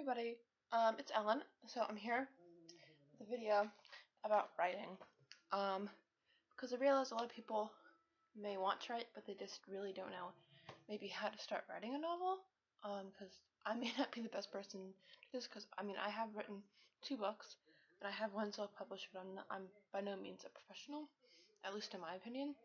everybody, it's Ellen. So I'm here with a video about writing. Because I realize a lot of people may want to write, but they just really don't know maybe how to start writing a novel. Because I may not be the best person to do this, because I have written 2 books, and I have one self-published, but I'm by no means a professional, at least in my opinion.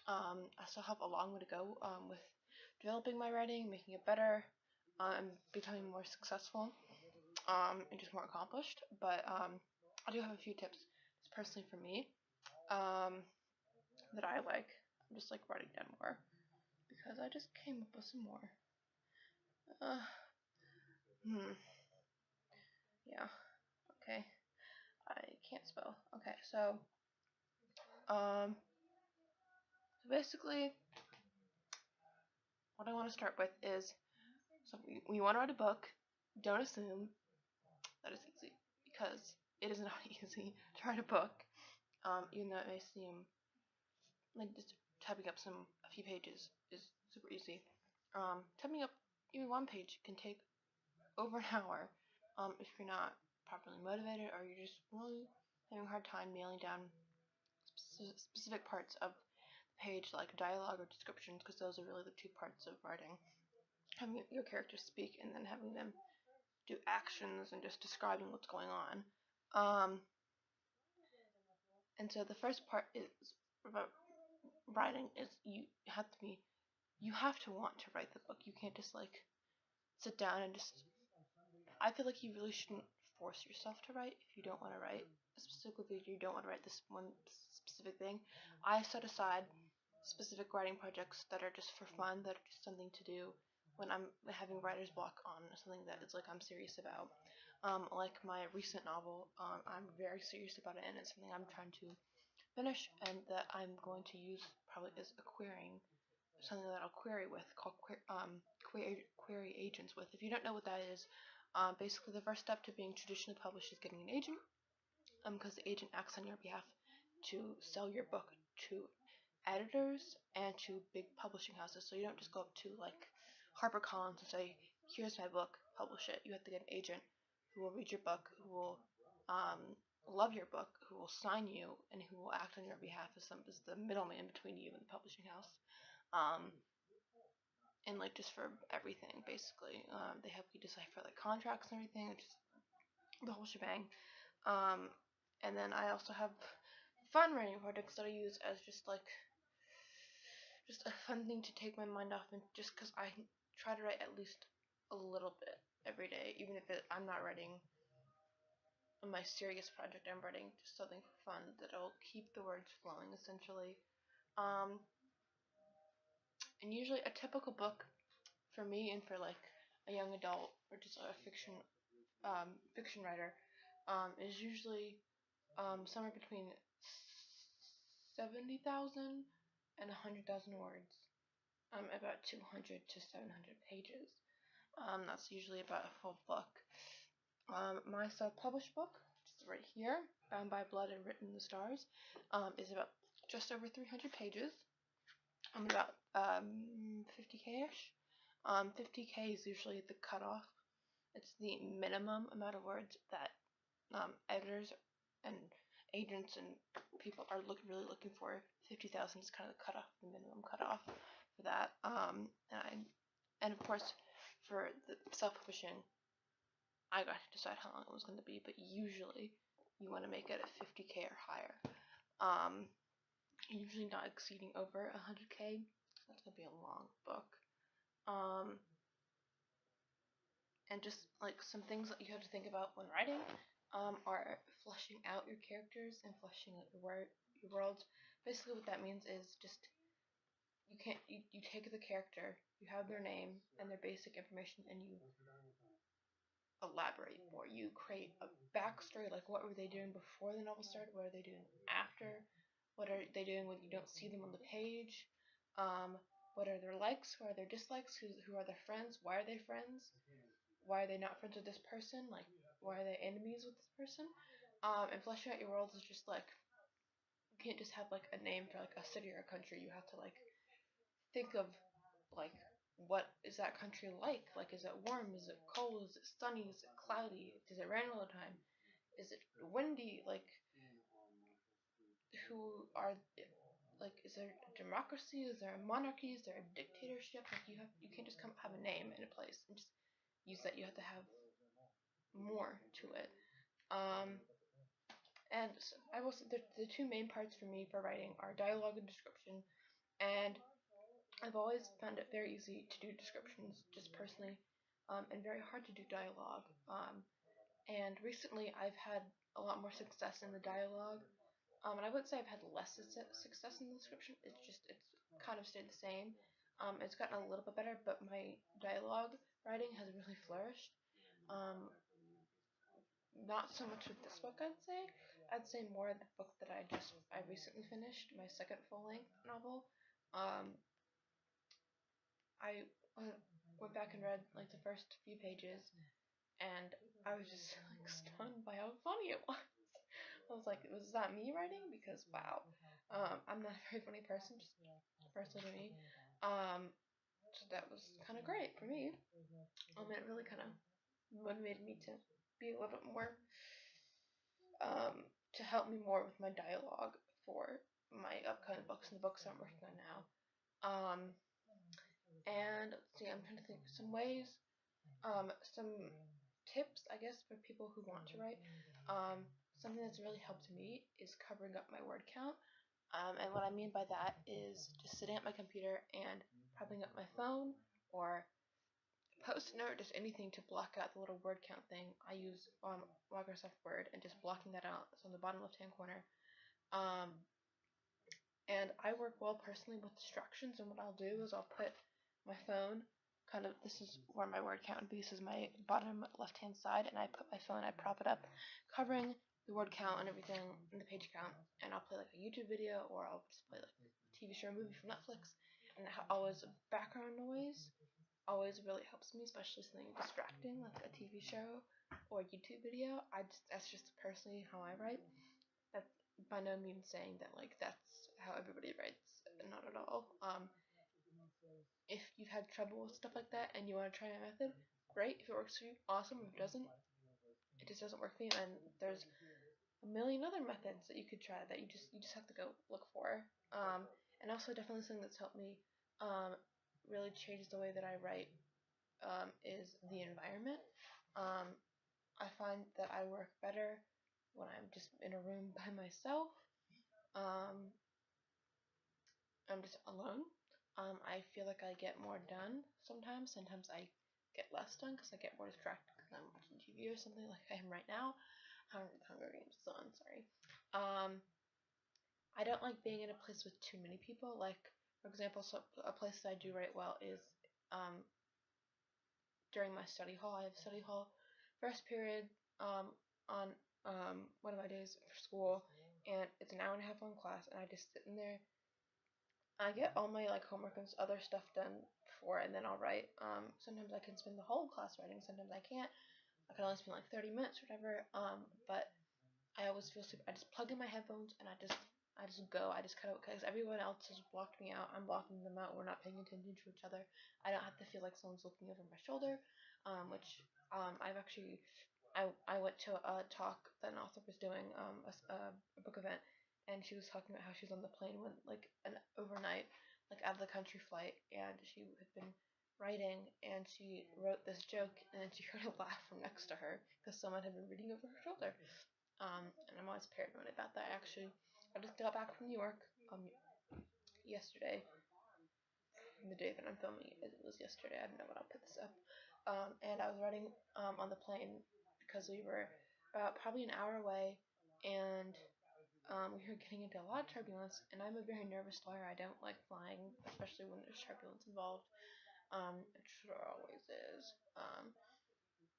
I still have a long way to go with developing my writing, making it better, and becoming more successful. And just more accomplished. But I do have a few tips, just personally for me, that I like. I'm just like writing down more because I just came up with some more. Uh, yeah. Okay. I can't spell. Okay. So basically, what I want to start with is, so when you want to write a book, don't assume that it's easy, because it is not easy to write a book. Even though it may seem like just typing up a few pages is super easy. Typing up even 1 page can take over an hour if you're not properly motivated, or you're just really having a hard time nailing down specific parts of the page, like dialogue or descriptions, because those are really the 2 parts of writing. Having your characters speak and then having them do actions and just describing what's going on. And so the first part is about writing is you have to want to write the book. You can't just like sit down and just. I feel like you really shouldn't force yourself to write if you don't want to write. Specifically, if you don't want to write this one specific thing. I set aside specific writing projects that are just for fun, that are just something to do when I'm having writer's block on something that it's like I'm serious about. Like my recent novel, I'm very serious about it, and it's something I'm trying to finish, and that I'm going to use probably as a querying, something that I'll query with, called query agents with. If you don't know what that is, basically the first step to being traditionally published is getting an agent, because the agent acts on your behalf to sell your book to editors and to big publishing houses. So you don't just go up to like HarperCollins and say, here's my book, publish it. You have to get an agent who will read your book, who will love your book, who will sign you, and who will act on your behalf as the middleman between you and the publishing house. And like just for everything, basically. They help you decipher like contracts and everything, which is the whole shebang. And then I also have fun writing projects that I use as just a fun thing to take my mind off, and just because I try to write at least a little bit every day, even if I'm not writing my serious project. I'm writing just something for fun that'll keep the words flowing, essentially. And usually a typical book for me and for like a young adult or just a fiction writer is usually somewhere between 70,000 and 100,000 words, about 200 to 700 pages. That's usually about a full book. My self-published book, which is right here, Bound by Blood and Written in the Stars, is about just over 300 pages. I'm about 50k-ish. 50k is usually the cutoff. It's the minimum amount of words that editors and agents and people are really looking for. 50,000 is kind of the cutoff, the minimum cutoff for that. And of course, for the self-publishing, I got to decide how long it was going to be, but usually you want to make it at 50k or higher. Usually not exceeding over 100k. That's going to be a long book. And just like some things that you have to think about when writing are fleshing out your characters and fleshing out your worlds. Basically what that means is just you take the character, you have their name and their basic information, and you elaborate more. You create a backstory, like what were they doing before the novel started, what are they doing after, what are they doing when you don't see them on the page, what are their likes, what are their dislikes, who are their friends, why are they friends, why are they not friends with this person, like why are they enemies with this person. And fleshing out your worlds is just like, you can't just have like a name for like a city or a country. You have to like think of like what is that country like? Like, is it warm? Is it cold? Is it sunny? Is it cloudy? Does it rain all the time? Is it windy? Like, who are like? Is there a democracy? Is there a monarchy? Is there a dictatorship? Like, you can't just come have a name in a place and just use that. You have to have more to it. Um, and so I will say the two main parts for me for writing are dialogue and description. And I've always found it very easy to do descriptions, just personally, and very hard to do dialogue. And recently, I've had a lot more success in the dialogue. And I wouldn't say I've had less success in the description. It's kind of stayed the same. It's gotten a little bit better, but my dialogue writing has really flourished. Um, Not so much with this book, I'd say. I'd say more the book that I recently finished, my second full length novel. Um, I went back and read like the first few pages, and I was just like stunned by how funny it was. I was like, was that me writing? Because wow, I'm not a very funny person, just personally to me. Um, so that was kind of great for me. It really kind of motivated me to be a little bit more, to help me more with my dialogue for my upcoming books and the books I'm working on now. Um, and let's see, I'm trying to think of some ways, some tips, I guess, for people who want to write. Something that's really helped me is covering up my word count. And what I mean by that is just sitting at my computer and propping up my phone or post-it note, just anything to block out the little word count thing. I use Microsoft Word and just blocking that out. It's on the bottom left-hand corner. Um, and I work well personally with distractions, and what I'll do is I'll put my phone kind of, this is where my word count would be. This is my bottom left-hand side, and I put my phone, I prop it up, covering the word count and everything, and the page count, and I'll play like a YouTube video, or I'll just play like a TV show or movie from Netflix, and always background noise always really helps me, especially something distracting like a TV show or a YouTube video. That's just personally how I write. That's by no means saying that like that's how everybody writes. Not at all. If you've had trouble with stuff like that and you want to try my method, great. If it works for you, awesome. If it doesn't, it just doesn't work for me. And there's a million other methods that you could try that you just have to go look for. And also definitely something that's helped me really change the way that I write is the environment. Um, I find that I work better when I'm just in a room by myself. Um, I'm just alone. I feel like I get more done sometimes. Sometimes I get less done because I get more distracted because I'm watching TV or something like I am right now. Hunger Games, so I'm sorry. Um, I don't like being in a place with too many people. Like, for example, so a place that I do right well is um, during my study hall. I have study hall first period on one of my days for school, and it's an hour and a half long class, and I just sit in there. I get all my like homework and other stuff done before, and then I'll write. Sometimes I can spend the whole class writing. Sometimes I can't. I can only spend like 30 minutes or whatever. But I always feel super. I just plug in my headphones and I just go. I just cut out because everyone else has blocked me out. I'm blocking them out. We're not paying attention to each other. I don't have to feel like someone's looking over my shoulder. Which I've actually I went to a talk that an author was doing, a book event, and she was talking about how she was on the plane when like an overnight, like out of the country flight, and she had been writing, and she wrote this joke, and then she heard a laugh from next to her because someone had been reading over her shoulder. And I'm always paranoid about that. I just got back from New York yesterday. The day that I'm filming it was yesterday. I don't know when I'll put this up. And I was riding on the plane because we were probably an hour away, and we were getting into a lot of turbulence. And I'm a very nervous flyer. I don't like flying, especially when there's turbulence involved. It sure always is.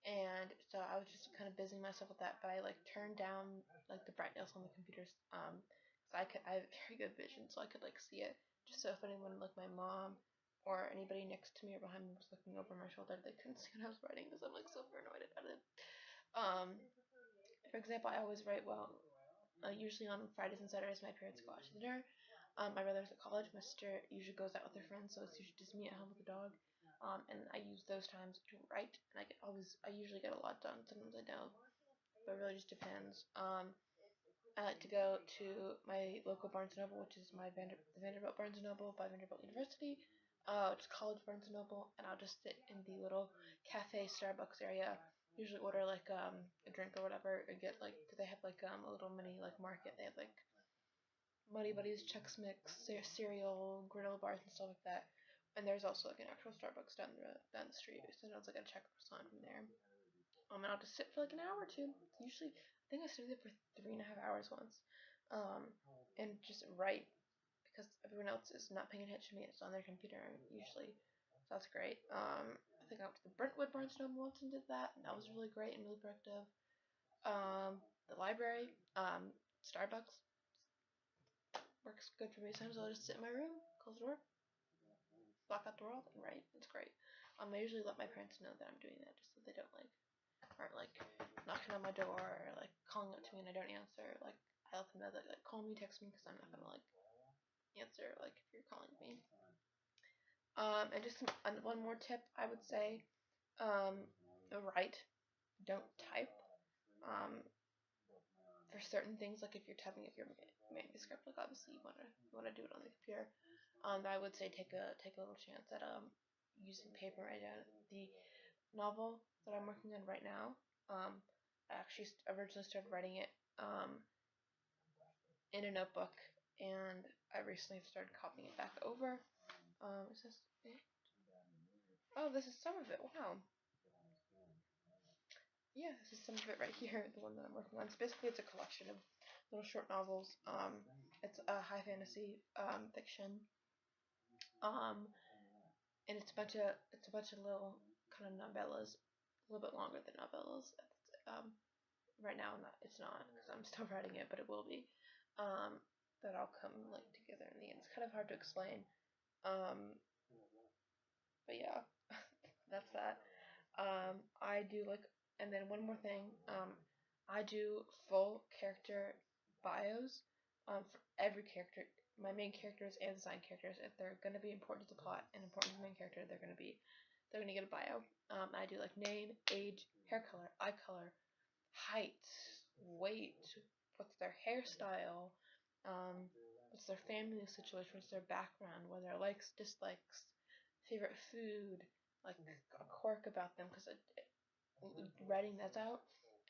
And so I was just kind of busying myself with that, but I like turned down like the brightness on the computers, so I have very good vision, so I could like see it. Just so if anyone like my mom or anybody next to me or behind me was looking over my shoulder, they couldn't see what I was writing because I'm like so paranoid about it. Um, for example, I always write well. Usually on Fridays and Saturdays, my parents go out to dinner. My brother's at college. My sister usually goes out with her friends, so it's usually just me at home with the dog. and I use those times to write, and I usually get a lot done. Sometimes I don't, but it really just depends. I like to go to my local Barnes & Noble, which is the Vanderbilt Barnes & Noble by Vanderbilt University, which is College Barnes & Noble, and I'll just sit in the little cafe Starbucks area. Usually order like a drink or whatever, and get like, cause they have like a little mini like market. They have like Muddy Buddies, Chex Mix, cereal, granola bars, and stuff like that. And there's also like an actual Starbucks down the street. Sometimes I gotta check a croissant from there. And I'll just sit for like an hour or two. Usually, I think I stayed there for 3.5 hours once, and just write because everyone else is not paying attention to me. It's on their computer usually, so that's great. I think I went to the Brentwood Barnes Noble once and did that, and that was really great and really productive. The library, Starbucks works good for me. Sometimes I'll just sit in my room, close the door, block out the world, and write. It's great. I usually let my parents know that I'm doing that, just so they don't aren't knocking on my door or like calling up to me and I don't answer. Like I let them know that call me, text me, because I'm not gonna answer if you're calling me. And just one more tip I would say, write, don't type. For certain things, like if you're typing up your manuscript, like obviously you wanna do it on the computer. I would say take a little chance at using paper. Right down the novel that I'm working on right now. I actually originally started writing it in a notebook, and I recently started copying it back over. Is this it? Oh, this is some of it. Wow. Yeah, this is some of it right here, the one that I'm working on. So basically, it's a collection of little short novels. It's a high fantasy fiction. And it's a bunch of little kind of novellas, a little bit longer than novellas. Right now, it's not because I'm still writing it, but it will be. That all come together in the end. It's kind of hard to explain. But yeah, that's that. I do and then one more thing. I do full character bios for every character, my main characters and side characters. If they're gonna be important to the plot and important to the main character, they're gonna get a bio. I do name, age, hair color, eye color, height, weight, what's their hairstyle, what's their family situation, what's their background, what their likes, dislikes, favorite food, a quirk about them, because writing that out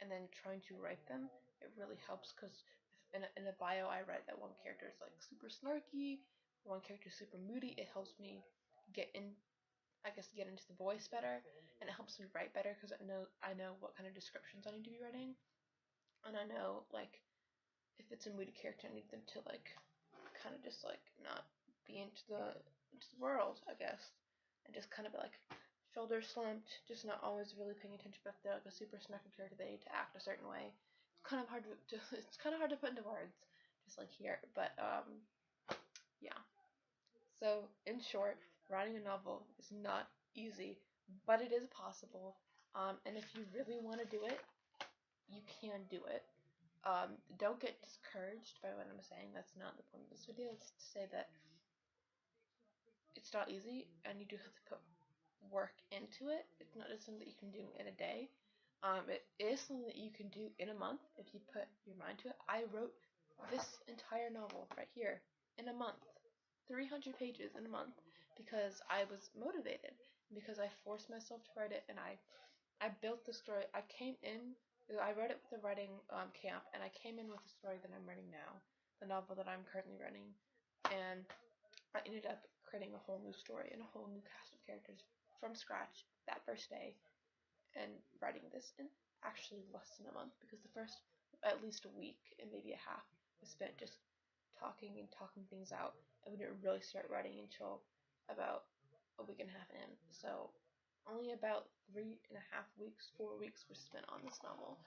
and then trying to write them, it really helps, because in a bio I write that one character is super snarky, one character is super moody. It helps me get into the voice better, and it helps me write better because I know what kind of descriptions I need to be writing, and I know if it's a moody character, I need them to kind of just not be into the world, I guess, and just kind of be shoulders slumped, just not always really paying attention. But if they're a super snarky character, they need to act a certain way. It's kind of hard to it's kind of hard to put into words, just here. But yeah. So in short, writing a novel is not easy, but it is possible. And if you really want to do it, you can do it. Don't get discouraged by what I'm saying. That's not the point of this video. It's to say that it's not easy, and you do have to put work into it. It's not just something that you can do in a day. It is something that you can do in a month if you put your mind to it. I wrote this entire novel right here in a month, 300 pages in a month, because I was motivated, because I forced myself to write it, and I built the story. I wrote it with the writing camp, and I came in with the story that I'm writing now, the novel that I'm currently writing, and I ended up creating a whole new story and a whole new cast of characters from scratch that first day, and writing this in actually less than a month, because the first at least a week and maybe a half was spent just talking things out, and we didn't really start writing until about a week and a half in. So only about 3.5 weeks, 4 weeks were spent on this novel,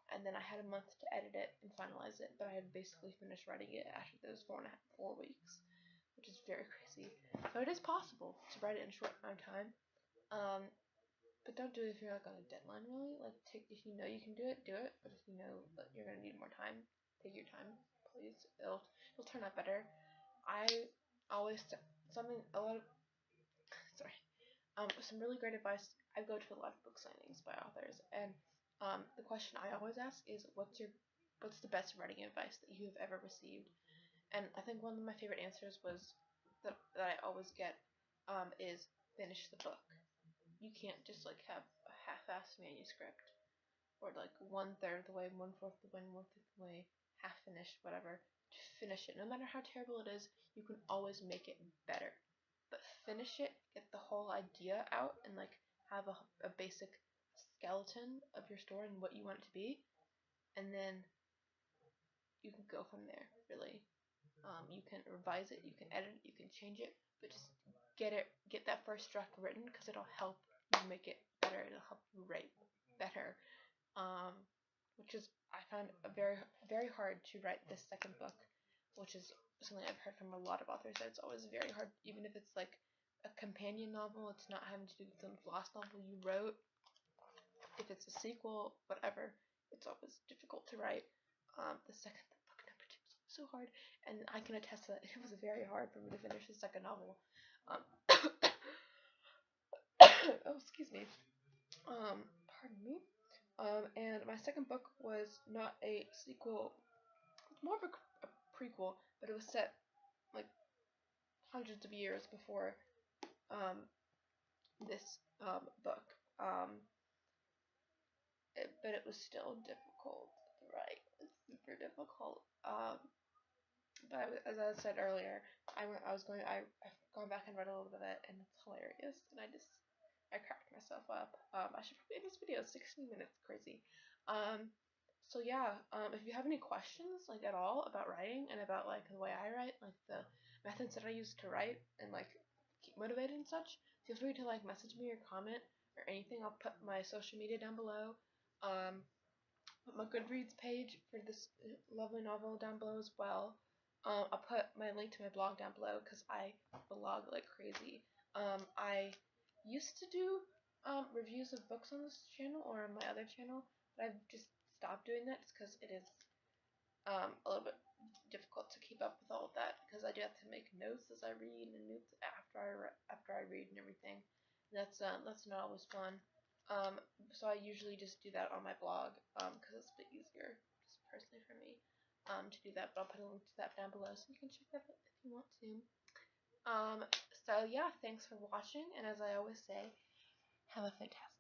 and then I had a month to edit it and finalize it, but I had basically finished writing it after those 4 weeks, which is very crazy. So it is possible to write it in a short amount of time. But don't do it if you're on a deadline, really. If you know you can do it, do it. But if you know that you're gonna need more time, take your time, please. It'll turn out better. I always something a lot of sorry. Some really great advice. I go to a lot of book signings by authors, and the question I always ask is, what's the best writing advice that you have ever received? And I think one of my favorite answers was that I always get is finish the book. You can't just like have a half-assed manuscript or like 1/3 of the way, 1/4 of the way, 1/5 of the way, half finished, whatever. To finish it, no matter how terrible it is, you can always make it better. But finish it, get the whole idea out, and like have a basic skeleton of your story and what you want it to be, and then you can go from there. Really, you can revise it, you can edit it, you can change it, but just get that first draft written because it'll help you make it better. It'll help you write better. Um, which is I found very hard to write this second book, which is something I've heard from a lot of authors that it's always very hard, even if it's like a companion novel. It's not having to do with the last novel you wrote. If it's a sequel, whatever, it's always difficult to write. The second book number 2 was so hard, and I can attest that it was very hard for me to finish the second novel. Um, oh, excuse me. Pardon me. And my second book was not a sequel, more of a prequel, but it was set like hundreds of years before this book. But it was still difficult to write. It's super difficult. But as I said earlier, I've gone back and read a little bit of it, and it's hilarious. And I cracked myself up. I should probably end this video. 16 minutes, crazy. So yeah. If you have any questions like at all about writing and about like the way I write, like the methods that I use to write and like keep motivated and such, feel free to like message me or comment or anything. I'll put my social media down below. Put my Goodreads page for this lovely novel down below as well. I'll put my link to my blog down below because I blog like crazy. I used to do reviews of books on this channel or on my other channel, but I've just stopped doing that just because it is a little bit difficult to keep up with all of that because I do have to make notes as I read and notes after I read and everything. That's not always fun. So I usually just do that on my blog because it's a bit easier, just personally for me, to do that. But I'll put a link to that down below so you can check that out if you want to. So yeah, thanks for watching, and as I always say, have a fantastic